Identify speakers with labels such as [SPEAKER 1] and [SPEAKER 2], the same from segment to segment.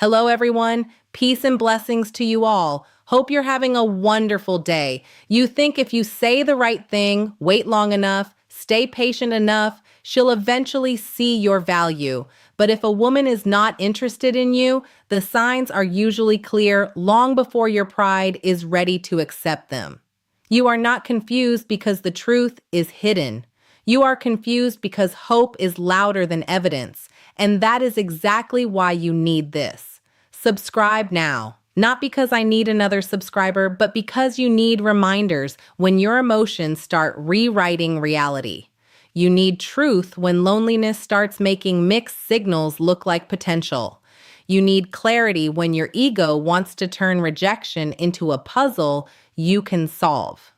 [SPEAKER 1] Hello, everyone. Peace and blessings to you all. Hope you're having a wonderful day. You think if you say the right thing, wait long enough, stay patient enough, she'll eventually see your value. But if a woman is not interested in you, the signs are usually clear long before your pride is ready to accept them. You are not confused because the truth is hidden. You are confused because hope is louder than evidence, and that is exactly why you need this. Subscribe now. Not because I need another subscriber, but because you need reminders when your emotions start rewriting reality. You need truth when loneliness starts making mixed signals look like potential. You need clarity when your ego wants to turn rejection into a puzzle you can solve.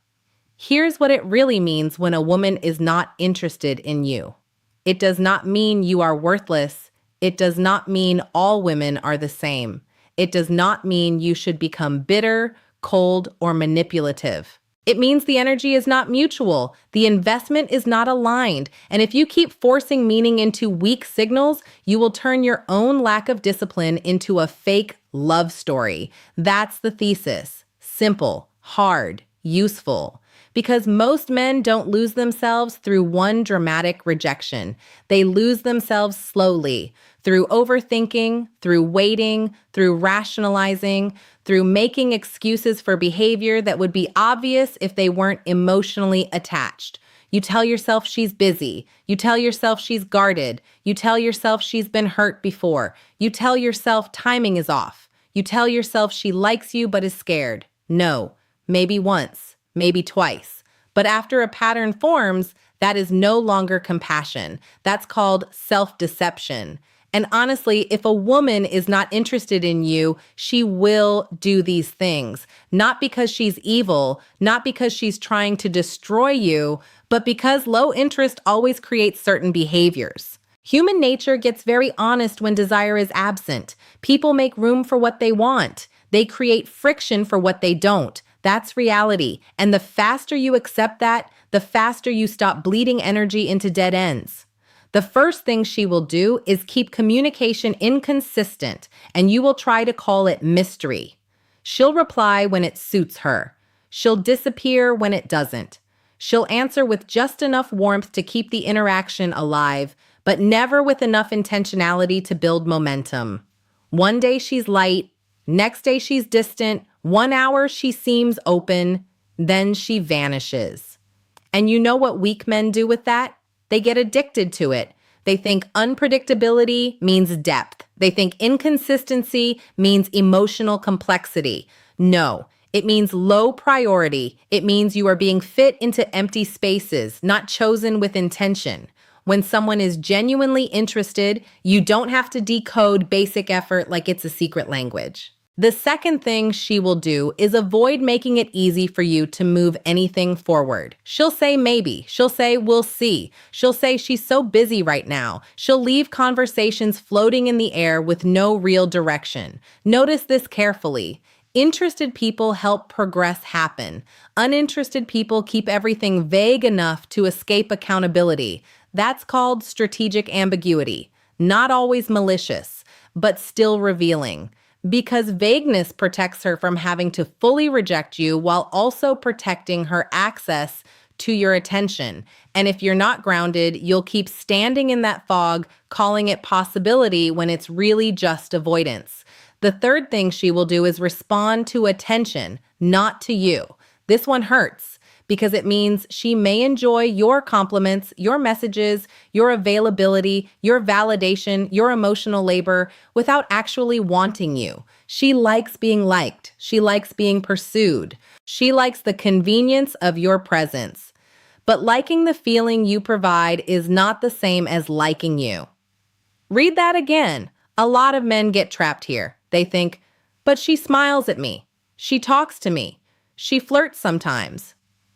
[SPEAKER 1] Here's what it really means when a woman is not interested in you. It does not mean you are worthless. It does not mean all women are the same. It does not mean you should become bitter, cold, or manipulative. It means the energy is not mutual, the investment is not aligned, and if you keep forcing meaning into weak signals, you will turn your own lack of discipline into a fake love story. That's the thesis. Simple, hard, useful. Because most men don't lose themselves through one dramatic rejection. They lose themselves slowly, through overthinking, through waiting, through rationalizing, through making excuses for behavior that would be obvious if they weren't emotionally attached. You tell yourself she's busy. You tell yourself she's guarded. You tell yourself she's been hurt before. You tell yourself timing is off. You tell yourself she likes you but is scared. No, maybe once. Maybe twice. But after a pattern forms, that is no longer compassion. That's called self-deception. And honestly, if a woman is not interested in you, she will do these things. Not because she's evil, not because she's trying to destroy you, but because low interest always creates certain behaviors. Human nature gets very honest when desire is absent. People make room for what they want. They create friction for what they don't. That's reality. And the faster you accept that, the faster you stop bleeding energy into dead ends. The first thing she will do is keep communication inconsistent, and you will try to call it mystery. She'll reply when it suits her. She'll disappear when it doesn't. She'll answer with just enough warmth to keep the interaction alive, but never with enough intentionality to build momentum. One day she's light, next day she's distant, 1 hour she seems open, then she vanishes. And you know what weak men do with that? They get addicted to it. They think unpredictability means depth. They think inconsistency means emotional complexity. No, it means low priority. It means you are being fit into empty spaces, not chosen with intention. When someone is genuinely interested, you don't have to decode basic effort like it's a secret language. The second thing she will do is avoid making it easy for you to move anything forward. She'll say maybe. She'll say we'll see. She'll say she's so busy right now. She'll leave conversations floating in the air with no real direction. Notice this carefully. Interested people help progress happen. Uninterested people keep everything vague enough to escape accountability. That's called strategic ambiguity. Not always malicious, but still revealing. Because vagueness protects her from having to fully reject you while also protecting her access to your attention. And if you're not grounded, you'll keep standing in that fog, calling it possibility when it's really just avoidance. The third thing she will do is respond to attention, not to you. This one hurts because it means she may enjoy your compliments, your messages, your availability, your validation, your emotional labor without actually wanting you. She likes being liked. She likes being pursued. She likes the convenience of your presence. But liking the feeling you provide is not the same as liking you. Read that again. A lot of men get trapped here. They think, but she smiles at me. She talks to me. She flirts sometimes.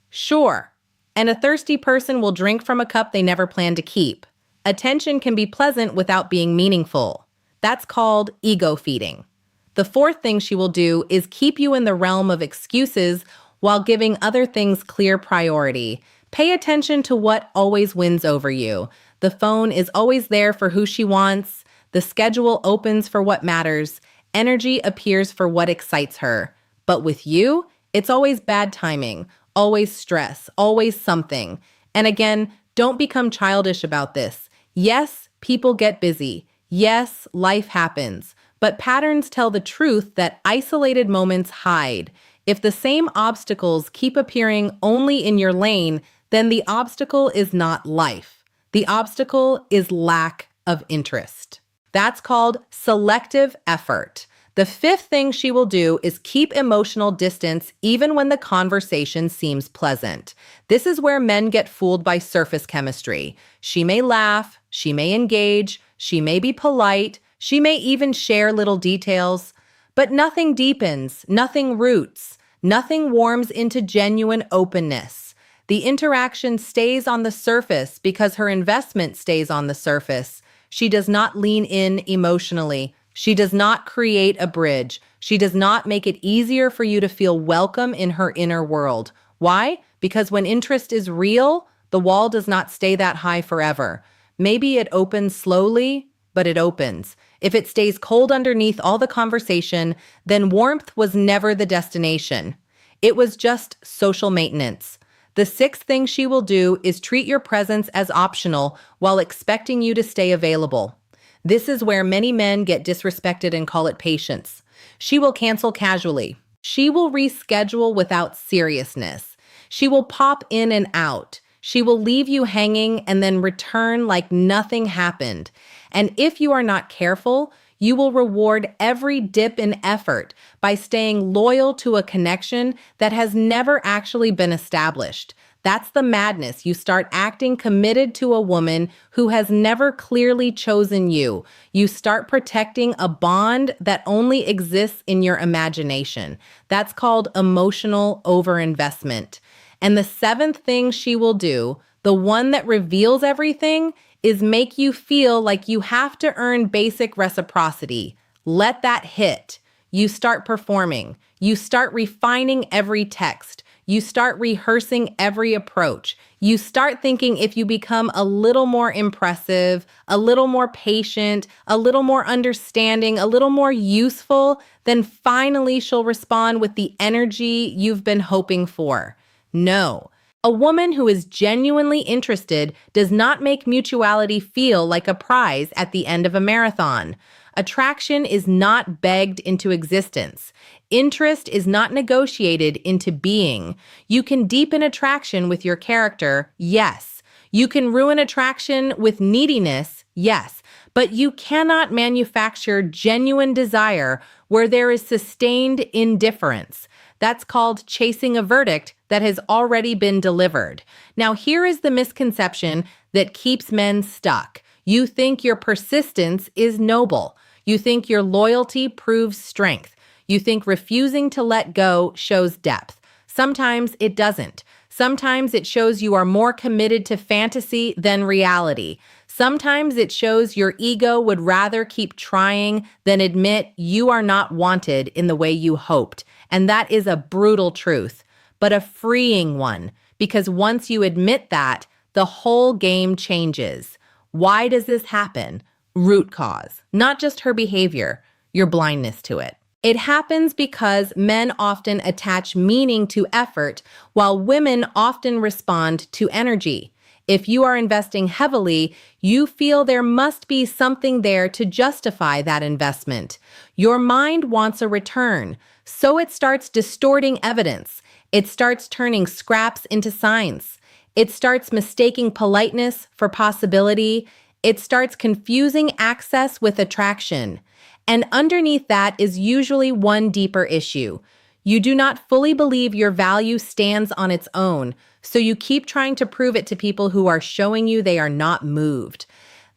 [SPEAKER 1] Sure, and a thirsty person will drink from a cup they never planned to keep. Attention can be pleasant without being meaningful. That's called ego feeding. The fourth thing she will do is keep you in the realm of excuses while giving other things clear priority. Pay attention to what always wins over you. The phone is always there for who she wants. The schedule opens for what matters. energy appears for what excites her. But with you, it's always bad timing, always stress, always something. And again, don't become childish about this. Yes, people get busy. Yes, life happens. But patterns tell the truth that isolated moments hide. If the same obstacles keep appearing only in your lane, then the obstacle is not life. The obstacle is lack of interest. That's called selective effort. The fifth thing she will do is keep emotional distance even when the conversation seems pleasant. This is where men get fooled by surface chemistry. She may laugh, she may engage, she may be polite, she may even share little details, but nothing deepens, nothing roots, nothing warms into genuine openness. The interaction stays on the surface because her investment stays on the surface. She does not lean in emotionally. She does not create a bridge. She does not make it easier for you to feel welcome in her inner world. Why? Because when interest is real, the wall does not stay that high forever. Maybe it opens slowly, but it opens. If it stays cold underneath all the conversation, then warmth was never the destination. It was just social maintenance. The sixth thing she will do is treat your presence as optional while expecting you to stay available. This is where many men get disrespected and call it patience. She will cancel casually. She will reschedule without seriousness. She will pop in and out. She will leave you hanging and then return like nothing happened. And if you are not careful, you will reward every dip in effort by staying loyal to a connection that has never actually been established. That's the madness. You start acting committed to a woman who has never clearly chosen you. You start protecting a bond that only exists in your imagination. That's called emotional overinvestment. And the seventh thing she will do, the one that reveals everything, is make you feel like you have to earn basic reciprocity. Let that hit. You start performing. You start refining every text. You start rehearsing every approach. You start thinking if you become a little more impressive, a little more patient, a little more understanding, a little more useful, then finally she'll respond with the energy you've been hoping for. No. A woman who is genuinely interested does not make mutuality feel like a prize at the end of a marathon. Attraction is not begged into existence. Interest is not negotiated into being. You can deepen attraction with your character, yes. You can ruin attraction with neediness, yes. But you cannot manufacture genuine desire where there is sustained indifference. That's called chasing a verdict that has already been delivered. Now, here is the misconception that keeps men stuck. You think your persistence is noble. You think your loyalty proves strength. You think refusing to let go shows depth. Sometimes it doesn't. Sometimes it shows you are more committed to fantasy than reality. Sometimes it shows your ego would rather keep trying than admit you are not wanted in the way you hoped. And that is a brutal truth, but a freeing one, because once you admit that, the whole game changes. Why does this happen? Root cause, not just her behavior, your blindness to it. It happens because men often attach meaning to effort, while women often respond to energy. If you are investing heavily, you feel there must be something there to justify that investment. Your mind wants a return, so it starts distorting evidence. It starts turning scraps into signs. It starts mistaking politeness for possibility. It starts confusing access with attraction. And underneath that is usually one deeper issue. You do not fully believe your value stands on its own, so you keep trying to prove it to people who are showing you they are not moved.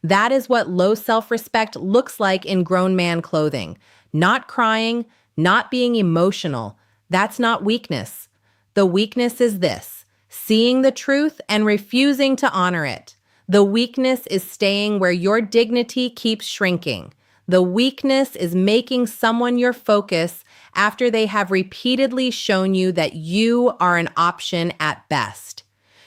[SPEAKER 1] That is what low self-respect looks like in grown man clothing. Not crying, not being emotional. That's not weakness. The weakness is this: seeing the truth and refusing to honor it. The weakness is staying where your dignity keeps shrinking. The weakness is making someone your focus after they have repeatedly shown you that you are an option at best.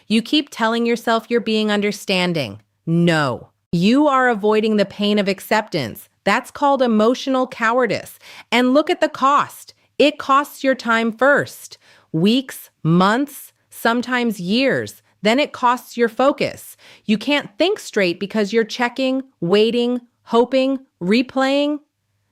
[SPEAKER 1] You keep telling yourself you're being understanding. No. You are avoiding the pain of acceptance, That's called emotional cowardice. And look at the cost. It costs your time first. Weeks, months, sometimes years. Then it costs your focus. You can't think straight because you're checking, waiting, hoping, replaying.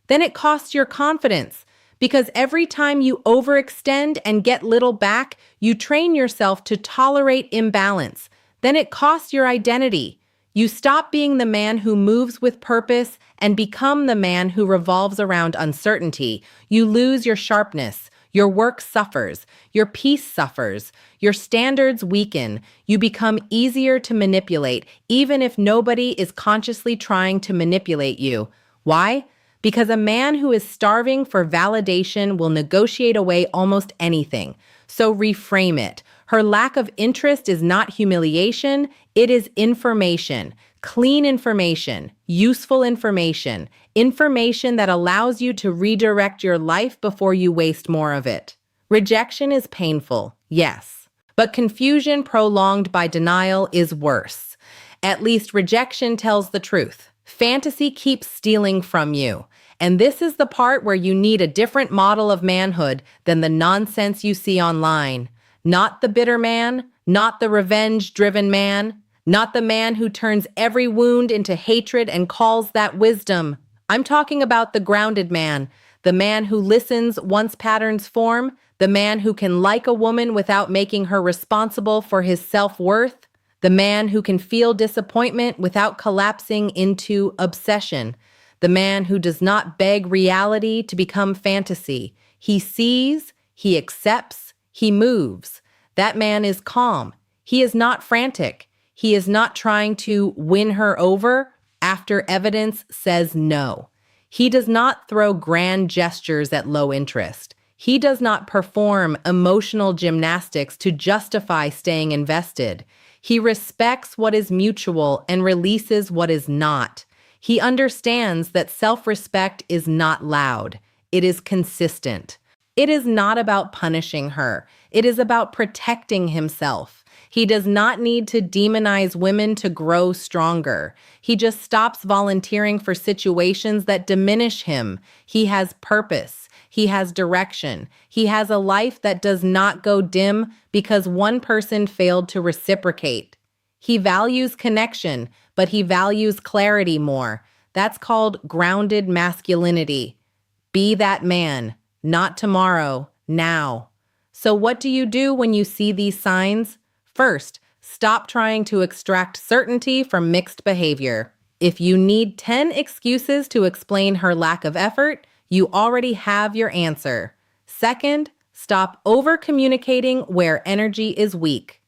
[SPEAKER 1] Then it costs your confidence because every time you overextend and get little back, you train yourself to tolerate imbalance. Then it costs your identity. You stop being the man who moves with purpose and become the man who revolves around uncertainty. You lose your sharpness. Your work suffers. Your peace suffers. Your standards weaken. You become easier to manipulate, even if nobody is consciously trying to manipulate you. Why? Because a man who is starving for validation will negotiate away almost anything. So reframe it. Her lack of interest is not humiliation, it is information. Clean information, useful information, information that allows you to redirect your life before you waste more of it. Rejection is painful, yes, but confusion prolonged by denial is worse. At least rejection tells the truth. Fantasy keeps stealing from you. And this is the part where you need a different model of manhood than the nonsense you see online. Not the bitter man, not the revenge-driven man, not the man who turns every wound into hatred and calls that wisdom. I'm talking about the grounded man, the man who listens once patterns form, the man who can like a woman without making her responsible for his self-worth, the man who can feel disappointment without collapsing into obsession, the man who does not beg reality to become fantasy. He sees, he accepts, he moves. That man is calm. He is not frantic. He is not trying to win her over after evidence says no. He does not throw grand gestures at low interest. He does not perform emotional gymnastics to justify staying invested. He respects what is mutual and releases what is not. He understands that self-respect is not loud. It is consistent. It is not about punishing her. It is about protecting himself. He does not need to demonize women to grow stronger. He just stops volunteering for situations that diminish him. He has purpose. He has direction. He has a life that does not go dim because one person failed to reciprocate. He values connection, but he values clarity more. That's called grounded masculinity. Be that man, not tomorrow, now. So what do you do when you see these signs? First, stop trying to extract certainty from mixed behavior. If you need 10 excuses to explain her lack of effort, you already have your answer. Second, stop over-communicating where energy is weak.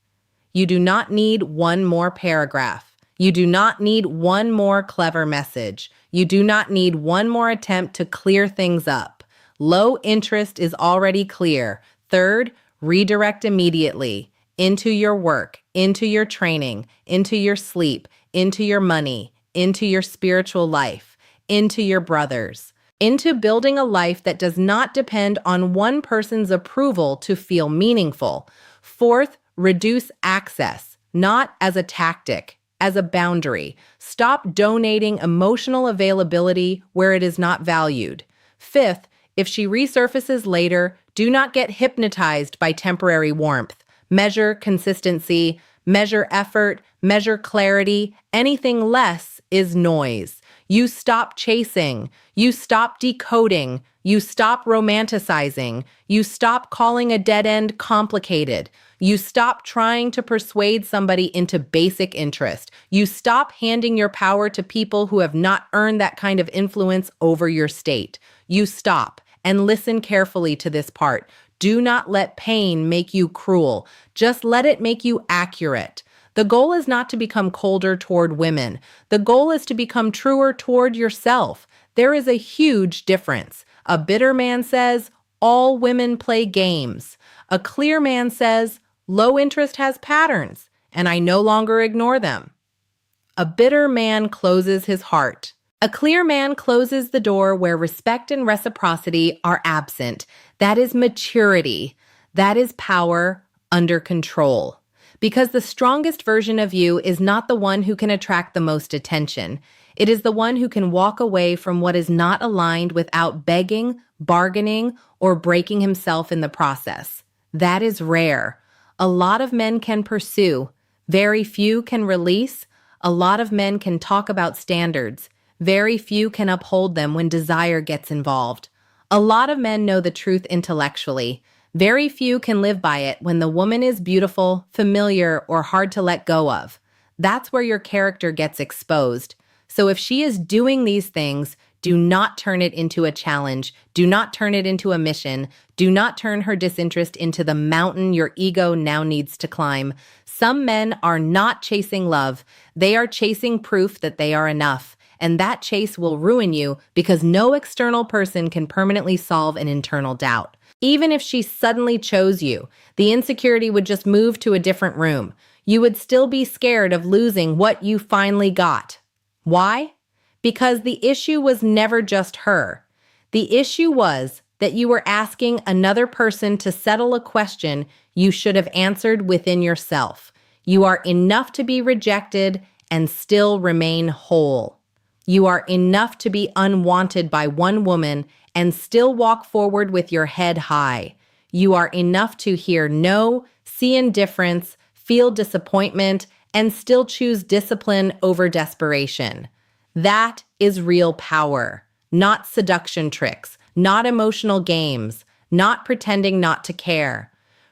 [SPEAKER 1] You do not need one more paragraph. You do not need one more clever message. You do not need one more attempt to clear things up. Low interest is already clear. Third, redirect immediately into your work, into your training, into your sleep, into your money, into your spiritual life, into your brothers, into building a life that does not depend on one person's approval to feel meaningful. Fourth, reduce access, not as a tactic, as a boundary. Stop donating emotional availability where it is not valued. Fifth, if she resurfaces later, do not get hypnotized by temporary warmth. Measure consistency, measure effort, measure clarity. Anything less is noise. You stop chasing. You stop decoding. You stop romanticizing. You stop calling a dead end complicated. You stop trying to persuade somebody into basic interest. You stop handing your power to people who have not earned that kind of influence over your state. You stop and listen carefully to this part. Do not let pain make you cruel. Just let it make you accurate. The goal is not to become colder toward women. The goal is to become truer toward yourself. There is a huge difference. A bitter man says, all women play games. A clear man says, low interest has patterns, and I no longer ignore them. A bitter man closes his heart. A clear man closes the door where respect and reciprocity are absent. That is maturity. That is power under control. Because the strongest version of you is not the one who can attract the most attention. It is the one who can walk away from what is not aligned without begging, bargaining, or breaking himself in the process. That is rare. A lot of men can pursue, very few can release. A lot of men can talk about standards, very few can uphold them when desire gets involved. A lot of men know the truth intellectually. Very few can live by it when the woman is beautiful, familiar, or hard to let go of. That's where your character gets exposed. So if she is doing these things, do not turn it into a challenge. Do not turn it into a mission. Do not turn her disinterest into the mountain your ego now needs to climb. Some men are not chasing love. They are chasing proof that they are enough. And that chase will ruin you because no external person can permanently solve an internal doubt. Even if she suddenly chose you, the insecurity would just move to a different room. You would still be scared of losing what you finally got. Why? Because the issue was never just her. The issue was that you were asking another person to settle a question you should have answered within yourself. You are enough to be rejected and still remain whole. You are enough to be unwanted by one woman and still walk forward with your head high. You are enough to hear no, see indifference, feel disappointment, and still choose discipline over desperation. That is real power, not seduction tricks, not emotional games, not pretending not to care.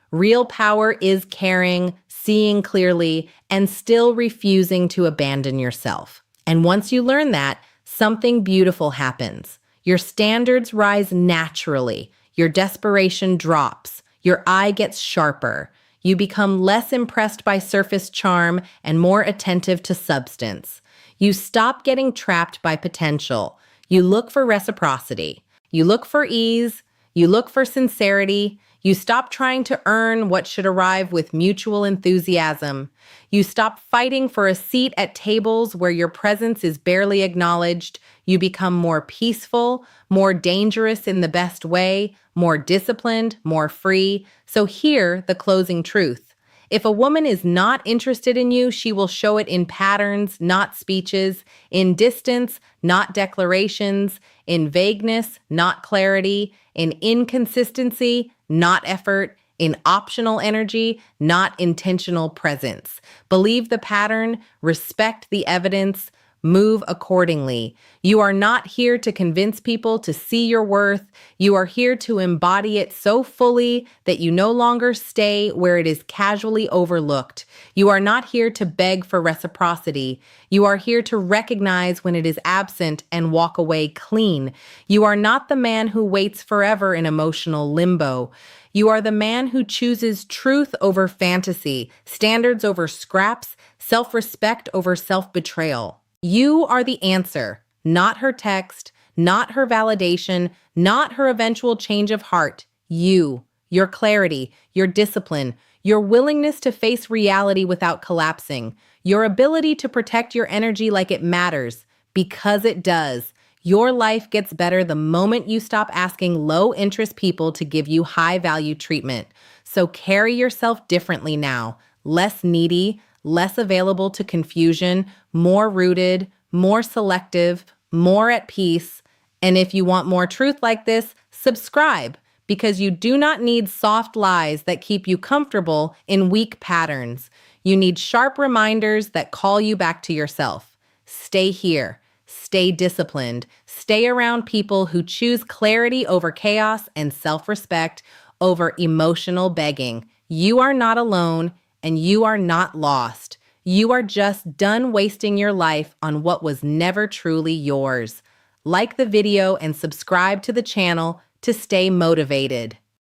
[SPEAKER 1] Real power is caring, seeing clearly, and still refusing to abandon yourself. And once you learn that, something beautiful happens. Your standards rise naturally. Your desperation drops. Your eye gets sharper. You become less impressed by surface charm and more attentive to substance. You stop getting trapped by potential. You look for reciprocity. You look for ease. You look for sincerity. You stop trying to earn what should arrive with mutual enthusiasm. You stop fighting for a seat at tables where your presence is barely acknowledged. You become more peaceful, more dangerous in the best way, more disciplined, more free. So hear the closing truth. If a woman is not interested in you, she will show it in patterns, not speeches, in distance, not declarations, in vagueness, not clarity, in inconsistency, not effort, in optional energy, not intentional presence. Believe the pattern, respect the evidence, move accordingly. You are not here to convince people to see your worth. You are here to embody it so fully that you no longer stay where it is casually overlooked. You are not here to beg for reciprocity. You are here to recognize when it is absent and walk away clean. You are not the man who waits forever in emotional limbo. You are the man who chooses truth over fantasy, standards over scraps, self-respect over self-betrayal. You are the answer, not her text, not her validation, not her eventual change of heart. You, your clarity, your discipline, your willingness to face reality without collapsing, your ability to protect your energy like it matters, because it does. Your life gets better the moment you stop asking low-interest people to give you high-value treatment. So carry yourself differently now, less needy, less available to confusion, more rooted, more selective, more at peace. And if you want more truth like this, subscribe, because you do not need soft lies that keep you comfortable in weak patterns. You need sharp reminders that call you back to yourself. Stay here. Stay disciplined. Stay around people who choose clarity over chaos and self-respect over emotional begging. You are not alone, and you are not lost. You are just done wasting your life on what was never truly yours. Like the video and subscribe to the channel to stay motivated.